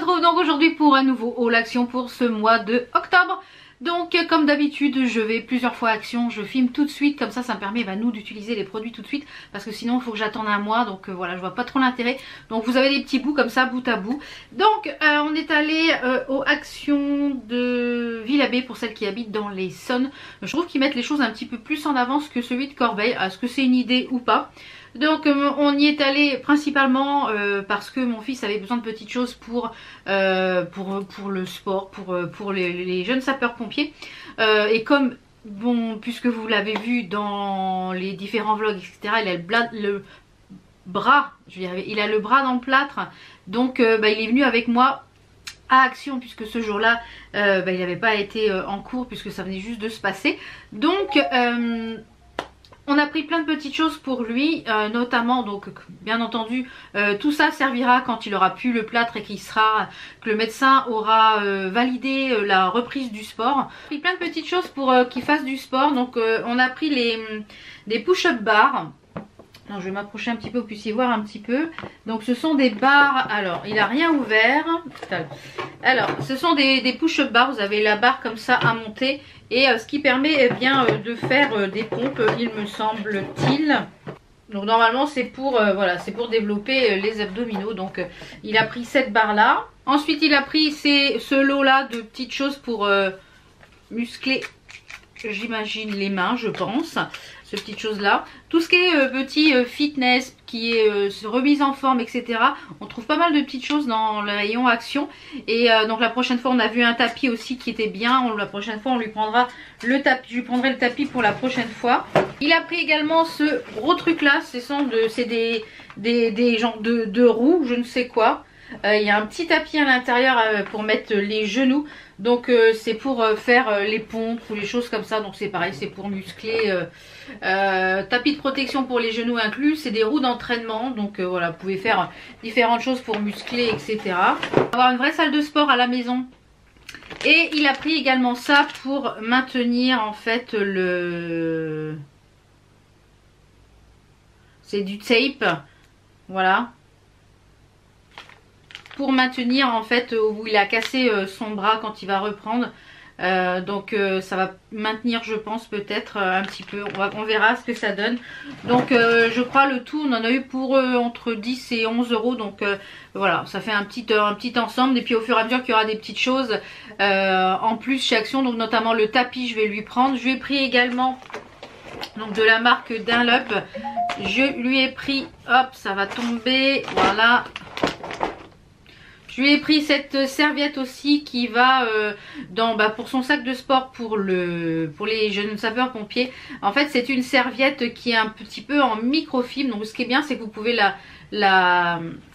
retrouve donc aujourd'hui pour un nouveau haul action pour ce mois de octobre. Donc comme d'habitude je vais plusieurs fois action, je filme tout de suite, comme ça me permet nous d'utiliser les produits tout de suite, parce que sinon il faut que j'attende un mois, donc voilà, je vois pas trop l'intérêt. Donc vous avez des petits bouts comme ça, bout à bout. Donc on est allé aux actions de Villabé pour celles qui habitent dans les Essonnes. Je trouve qu'ils mettent les choses un petit peu plus en avance que celui de Corbeil. Est-ce que c'est une idée ou pas? Donc on y est allé principalement parce que mon fils avait besoin de petites choses pour le sport, pour les jeunes sapeurs-pompiers. Et comme, bon, puisque vous l'avez vu dans les différents vlogs, etc., il a le bras, je vais y arriver, il a le bras dans le plâtre. Donc il est venu avec moi à Action, puisque ce jour-là, il n'avait pas été en cours, puisque ça venait juste de se passer. Donc on a pris plein de petites choses pour lui, notamment, donc bien entendu, tout ça servira quand il aura pu le plâtre et que le médecin aura validé la reprise du sport. On a pris plein de petites choses pour qu'il fasse du sport. Donc on a pris des push-up bars. Non, je vais m'approcher un petit peu pour que vous puissiez voir un petit peu. Donc ce sont des barres, alors il n'a rien ouvert. Alors ce sont des push-up bars, vous avez la barre comme ça à monter. Et ce qui permet de faire des pompes, il me semble-t-il. Donc normalement c'est pour, voilà, c'est pour développer les abdominaux. Donc il a pris cette barre là. Ensuite il a pris ce lot là de petites choses pour muscler, j'imagine, les mains, je pense. Ces petites choses là, tout ce qui est petit fitness, qui est remise en forme, etc. On trouve pas mal de petites choses dans le rayon action. Et donc la prochaine fois on a vu un tapis aussi qui était bien. La prochaine fois on lui prendra le tapis, je lui prendrai le tapis pour la prochaine fois. Il a pris également ce gros truc là, c'est des genres de roues, je ne sais quoi. Il y a un petit tapis à l'intérieur pour mettre les genoux. Donc c'est pour faire les pompes ou les choses comme ça. Donc c'est pareil, c'est pour muscler. Tapis de protection pour les genoux inclus. C'est des roues d'entraînement. Donc voilà, vous pouvez faire différentes choses pour muscler, etc. Avoir une vraie salle de sport à la maison. Et il a pris également ça pour maintenir en fait c'est du tape. Voilà. Pour maintenir en fait où il a cassé son bras quand il va reprendre. Donc ça va maintenir, je pense, peut-être un petit peu. On verra ce que ça donne. Donc je crois le tout on en a eu pour entre 10 et 11 euros. Donc voilà, ça fait un petit ensemble. Et puis au fur et à mesure qu'il y aura des petites choses en plus chez Action. Donc notamment le tapis je vais lui prendre. Je lui ai pris également donc de la marque Dunlop. Je lui ai pris, hop, ça va tomber, voilà. Je lui ai pris cette serviette aussi qui va pour son sac de sport pour les jeunes sapeurs pompiers. En fait c'est une serviette qui est un petit peu en microfibre. Donc ce qui est bien c'est que vous pouvez la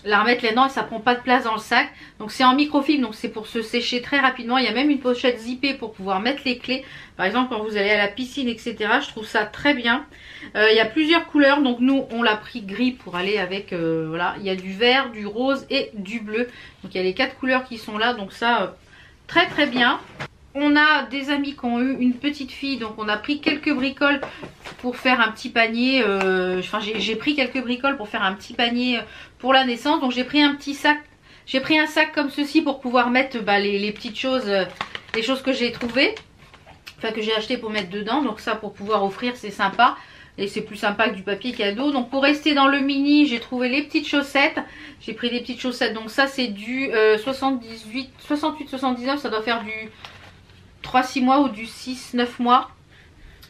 remettre là-dedans et ça prend pas de place dans le sac. Donc c'est en microfibre, donc c'est pour se sécher très rapidement. Il y a même une pochette zippée pour pouvoir mettre les clés. Par exemple quand vous allez à la piscine, etc. Je trouve ça très bien. Il y a plusieurs couleurs, donc nous on l'a pris gris pour aller avec, voilà, il y a du vert, du rose et du bleu. Donc il y a les 4 couleurs qui sont là, donc ça très très bien. On a des amis qui ont eu une petite fille, donc on a pris quelques bricoles pour faire un petit panier. Enfin j'ai pris quelques bricoles pour faire un petit panier pour la naissance. Donc j'ai pris un petit sac, j'ai pris un sac comme ceci pour pouvoir mettre les petites choses, les choses que j'ai trouvées, enfin que j'ai acheté pour mettre dedans. Donc ça pour pouvoir offrir c'est sympa. Et c'est plus sympa que du papier cadeau. Donc pour rester dans le mini, j'ai trouvé les petites chaussettes. J'ai pris des petites chaussettes. Donc ça c'est du 78-79. Ça doit faire du 3-6 mois ou du 6-9 mois.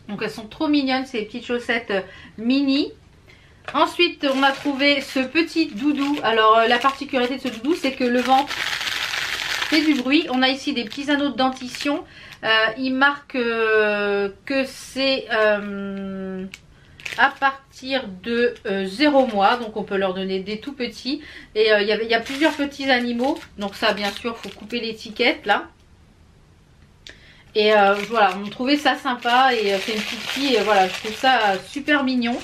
Donc elles sont trop mignonnes ces petites chaussettes mini. Ensuite on a trouvé ce petit doudou. Alors la particularité de ce doudou c'est que le ventre fait du bruit. On a ici des petits anneaux de dentition. Il marque que c'est à partir de 0 mois, donc on peut leur donner des tout petits. Et il y a plusieurs petits animaux, donc ça bien sûr faut couper l'étiquette là. Et voilà, on trouvait ça sympa et c'est une petite fille et voilà, je trouve ça super mignon.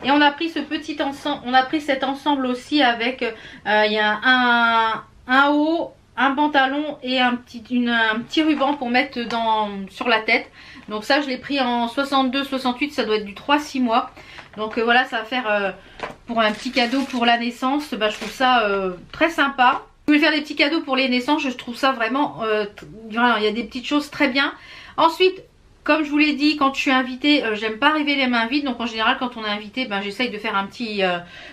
Et on a pris ce petit ensemble, on a pris cet ensemble aussi avec il y a un haut, un pantalon et un petit ruban pour mettre sur la tête. Donc ça je l'ai pris en 62-68, ça doit être du 3-6 mois. Donc voilà, ça va faire pour un petit cadeau pour la naissance. Je trouve ça très sympa. Je voulais faire des petits cadeaux pour les naissances, je trouve ça vraiment, voilà, il y a des petites choses très bien. Ensuite, comme je vous l'ai dit, quand je suis invitée, j'aime pas arriver les mains vides. Donc en général, quand on est invité, ben, j'essaye de faire un petit...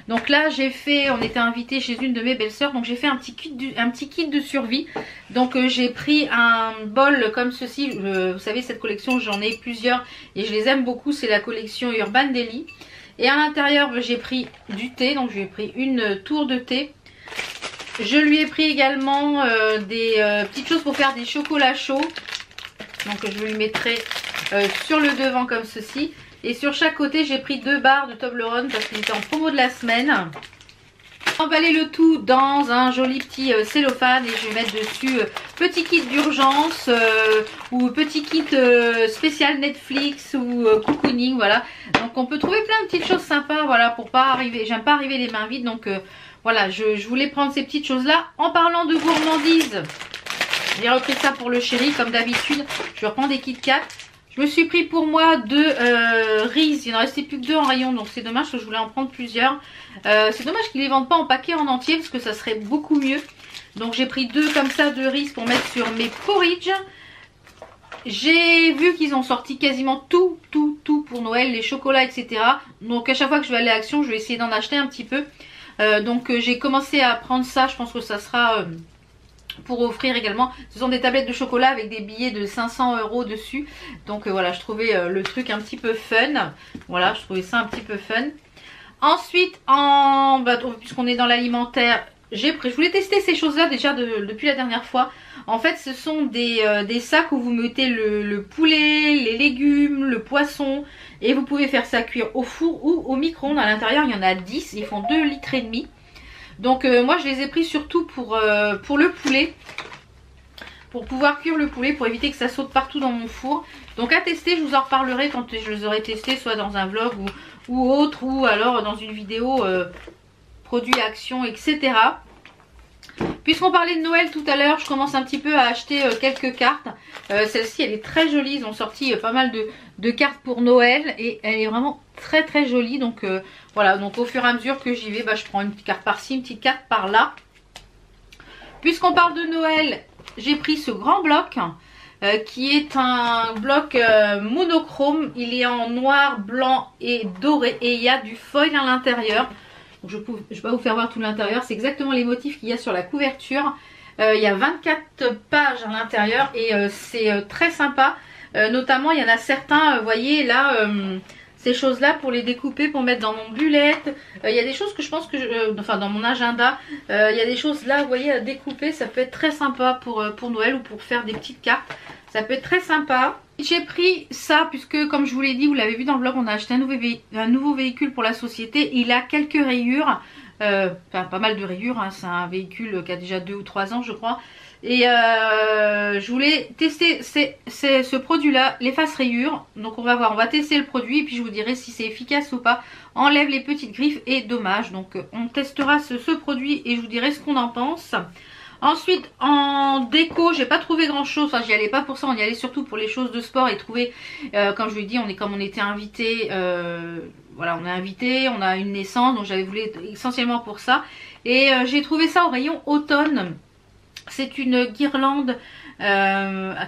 Donc là, on était invité chez une de mes belles-sœurs. Donc j'ai fait un petit kit de survie. Donc j'ai pris un bol comme ceci. Vous savez, cette collection, j'en ai plusieurs. Et je les aime beaucoup. C'est la collection Urban Deli. Et à l'intérieur, j'ai pris du thé. Donc j'ai pris une tour de thé. Je lui ai pris également des petites choses pour faire des chocolats chauds. Donc je lui mettrai sur le devant comme ceci. Et sur chaque côté j'ai pris 2 barres de Toblerone parce qu'il était en promo de la semaine. Emballer le tout dans un joli petit cellophane et je vais mettre dessus petit kit d'urgence ou petit kit spécial Netflix ou cocooning, voilà. Donc on peut trouver plein de petites choses sympas, voilà, pour pas arriver, j'aime pas arriver les mains vides, donc voilà, je voulais prendre ces petites choses là. En parlant de gourmandise, j'ai repris ça pour le chéri comme d'habitude. Je reprends des Kit Kat. Je me suis pris pour moi 2 Reese. Il n'en restait plus que 2 en rayon. Donc c'est dommage que je voulais en prendre plusieurs. C'est dommage qu'ils ne les vendent pas en paquet en entier. Parce que ça serait beaucoup mieux. Donc j'ai pris 2 comme ça de Reese pour mettre sur mes porridge. J'ai vu qu'ils ont sorti quasiment tout pour Noël. Les chocolats etc. Donc à chaque fois que je vais aller à Action, je vais essayer d'en acheter un petit peu. Donc j'ai commencé à prendre ça. Je pense que ça sera... pour offrir également. Ce sont des tablettes de chocolat avec des billets de 500 € dessus. Donc voilà, je trouvais le truc un petit peu fun. Voilà, je trouvais ça un petit peu fun. Ensuite, puisqu'on est dans l'alimentaire, je voulais tester ces choses là déjà depuis la dernière fois. En fait ce sont des sacs où vous mettez le poulet, les légumes, le poisson. Et vous pouvez faire ça cuire au four ou au micro-ondes. À l'intérieur il y en a 10, ils font 2,5 litres. Donc moi je les ai pris surtout pour le poulet. Pour pouvoir cuire le poulet, pour éviter que ça saute partout dans mon four. Donc à tester, je vous en reparlerai quand je les aurai testés, soit dans un vlog ou autre, ou alors dans une vidéo produit Action, etc. Puisqu'on parlait de Noël tout à l'heure, je commence un petit peu à acheter quelques cartes. Celle-ci elle est très jolie, ils ont sorti pas mal de cartes pour Noël et elle est vraiment très jolie. Donc voilà, donc au fur et à mesure que j'y vais, je prends une petite carte par-ci, une petite carte par-là. Puisqu'on parle de Noël, j'ai pris ce grand bloc qui est un bloc monochrome. Il est en noir, blanc et doré et il y a du foil à l'intérieur. Je ne vais pas vous faire voir tout l'intérieur, c'est exactement les motifs qu'il y a sur la couverture. Il y a 24 pages à l'intérieur et c'est très sympa. Notamment il y en a certains, vous voyez là, ces choses là pour les découper, pour mettre dans mon bullet. Il y a des choses que je pense que, enfin dans mon agenda, il y a des choses là, vous voyez, à découper. Ça peut être très sympa pour Noël ou pour faire des petites cartes. Ça peut être très sympa. J'ai pris ça puisque comme je vous l'ai dit, vous l'avez vu dans le vlog, on a acheté un nouveau véhicule pour la société. Il a quelques rayures, enfin pas mal de rayures, hein. C'est un véhicule qui a déjà 2 ou 3 ans je crois. Et je voulais tester ce produit là, l'efface rayures. Donc on va voir, on va tester le produit et puis je vous dirai si c'est efficace ou pas. Enlève les petites griffes et dommages. Donc on testera ce produit et je vous dirai ce qu'on en pense. Ensuite en déco j'ai pas trouvé grand chose, enfin j'y allais pas pour ça, on y allait surtout pour les choses de sport et trouver, comme je vous l'ai dit, comme on était invité, voilà on est invité, on a une naissance, donc j'avais voulu essentiellement pour ça. Et j'ai trouvé ça au rayon automne. C'est une guirlande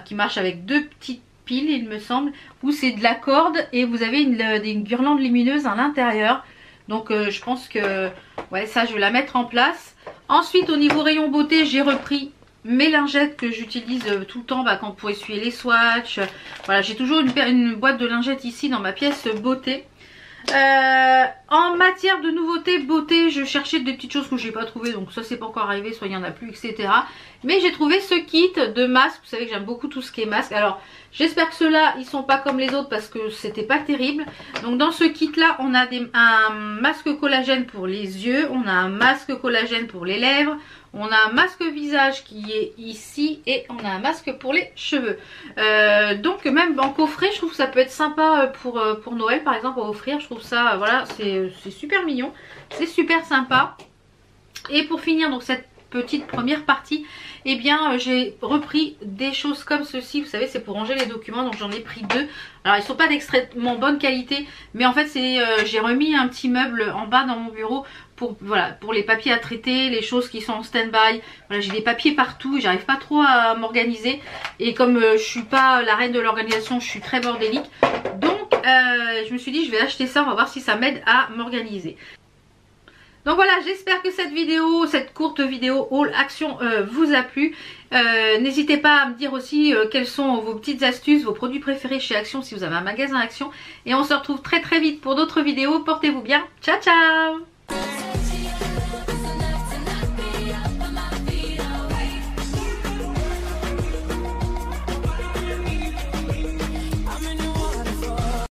qui marche avec 2 petites piles il me semble, où c'est de la corde et vous avez une guirlande lumineuse à l'intérieur. Donc je pense que ouais, ça je vais la mettre en place. Ensuite au niveau rayon beauté j'ai repris mes lingettes que j'utilise tout le temps pour essuyer les swatchs. Voilà, j'ai toujours une boîte de lingettes ici dans ma pièce beauté. En matière de nouveautés beauté, je cherchais des petites choses que j'ai pas trouvées, donc ça c'est pas encore arrivé, soit il y en a plus, etc. Mais j'ai trouvé ce kit de masques. Vous savez que j'aime beaucoup tout ce qui est masque. Alors j'espère que ceux-là ils sont pas comme les autres parce que c'était pas terrible. Donc dans ce kit là on a un masque collagène pour les yeux, on a un masque collagène pour les lèvres, on a un masque visage qui est ici et on a un masque pour les cheveux. Donc même en coffret je trouve que ça peut être sympa pour Noël par exemple à offrir. Je trouve ça, voilà, c'est super mignon, c'est super sympa. Et pour finir donc cette petite première partie, eh bien j'ai repris des choses comme ceci. Vous savez, c'est pour ranger les documents, donc j'en ai pris 2. Alors ils sont pas d'extrêmement bonne qualité, mais en fait c'est j'ai remis un petit meuble en bas dans mon bureau pour, voilà, pour les papiers à traiter, les choses qui sont en stand-by. Voilà, j'ai des papiers partout, j'arrive pas trop à m'organiser, et comme je suis pas la reine de l'organisation, je suis très bordélique, donc je me suis dit je vais acheter ça, on va voir si ça m'aide à m'organiser. Donc voilà, j'espère que cette vidéo, cette courte vidéo haul action vous a plu. N'hésitez pas à me dire aussi quelles sont vos petites astuces, vos produits préférés chez Action si vous avez un magasin Action. Et on se retrouve très vite pour d'autres vidéos. Portez-vous bien. Ciao ciao!